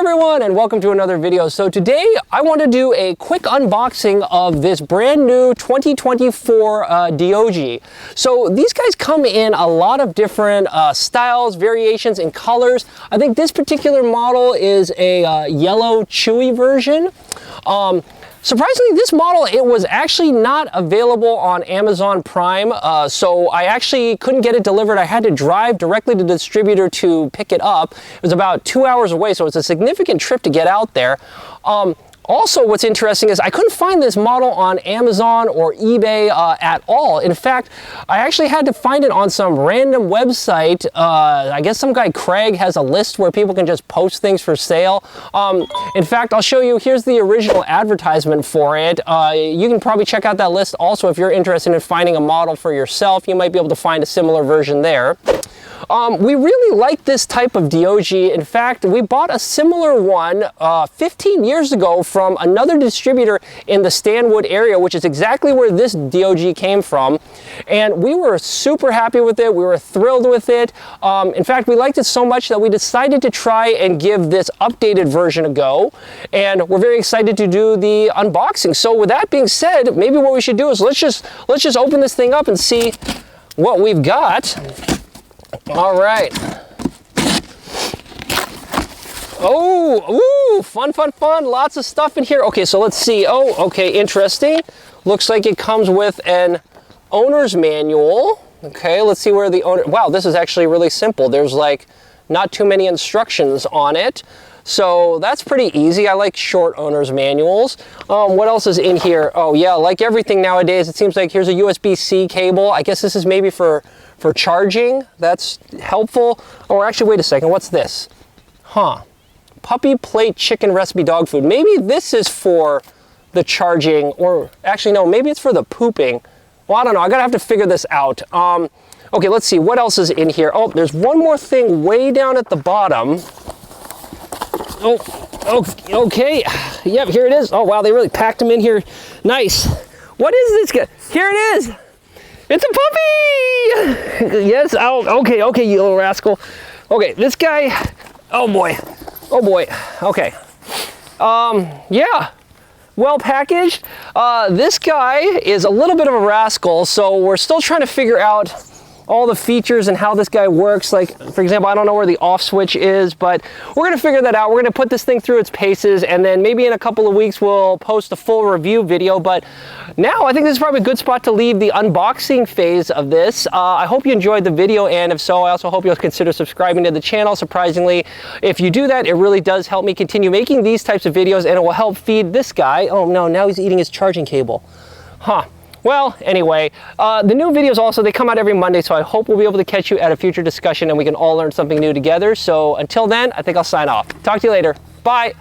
everyone, and welcome to another video. So today I want to do a quick unboxing of this brand new 2024 DeeOuGee. So these guys come in a lot of different styles, variations, and colors. I think this particular model is a yellow chewy version. Surprisingly, this model, it was actually not available on Amazon Prime, so I actually couldn't get it delivered. I had to drive directly to the distributor to pick it up. It was about 2 hours away, so it's a significant trip to get out there. Also, what's interesting is I couldn't find this model on Amazon or eBay at all. In fact, I actually had to find it on some random website. I guess some guy, Craig, has a list where people can just post things for sale. In fact, I'll show you, here's the original advertisement for it. You can probably check out that list also if you're interested in finding a model for yourself. You might be able to find a similar version there. We really like this type of DeeOuGee. In fact, we bought a similar one 15 years ago from another distributor in the Stanwood area, which is exactly where this DeeOuGee came from. And we were super happy with it. We were thrilled with it. In fact, we liked it so much that we decided to try and give this updated version a go. And we're very excited to do the unboxing. So with that being said, maybe what we should do is let's just open this thing up and see what we've got. All right. Oh, ooh, fun. Lots of stuff in here. Okay, so let's see. Oh, okay, interesting. Looks like it comes with an owner's manual. Okay, let's see where the owner, wow, this is actually really simple. There's like not too many instructions on it. So that's pretty easy. I like short owner's manuals. What else is in here? Oh yeah, like everything nowadays, it seems like here's a USB-C cable. I guess this is maybe for charging. That's helpful. Or actually, wait a second, what's this? Huh, puppy plate chicken recipe dog food. Maybe this is for the charging, or actually no, maybe it's for the pooping. Well, I don't know, I gotta have to figure this out. Okay, let's see, what else is in here? Oh, there's one more thing way down at the bottom. Oh, okay, yep, here it is. Oh wow, they really packed them in here. Nice. What is this guy? Here it is. It's a puppy! Yes, oh, okay, you little rascal. Okay, this guy, oh boy, okay. Yeah, well packaged. This guy is a little bit of a rascal, so we're still trying to figure out all the features and how this guy works. Like, for example, I don't know where the off switch is, but we're gonna figure that out. We're gonna put this thing through its paces, and then maybe in a couple of weeks we'll post a full review video. But now I think this is probably a good spot to leave the unboxing phase of this. I hope you enjoyed the video, and if so, I also hope you'll consider subscribing to the channel. Surprisingly, if you do that, it really does help me continue making these types of videos, and it will help feed this guy. Oh no, now he's eating his charging cable. Huh. Well, anyway, the new videos also, they come out every Monday, so I hope we'll be able to catch you at a future discussion and we can all learn something new together. So until then, I think I'll sign off. Talk to you later. Bye.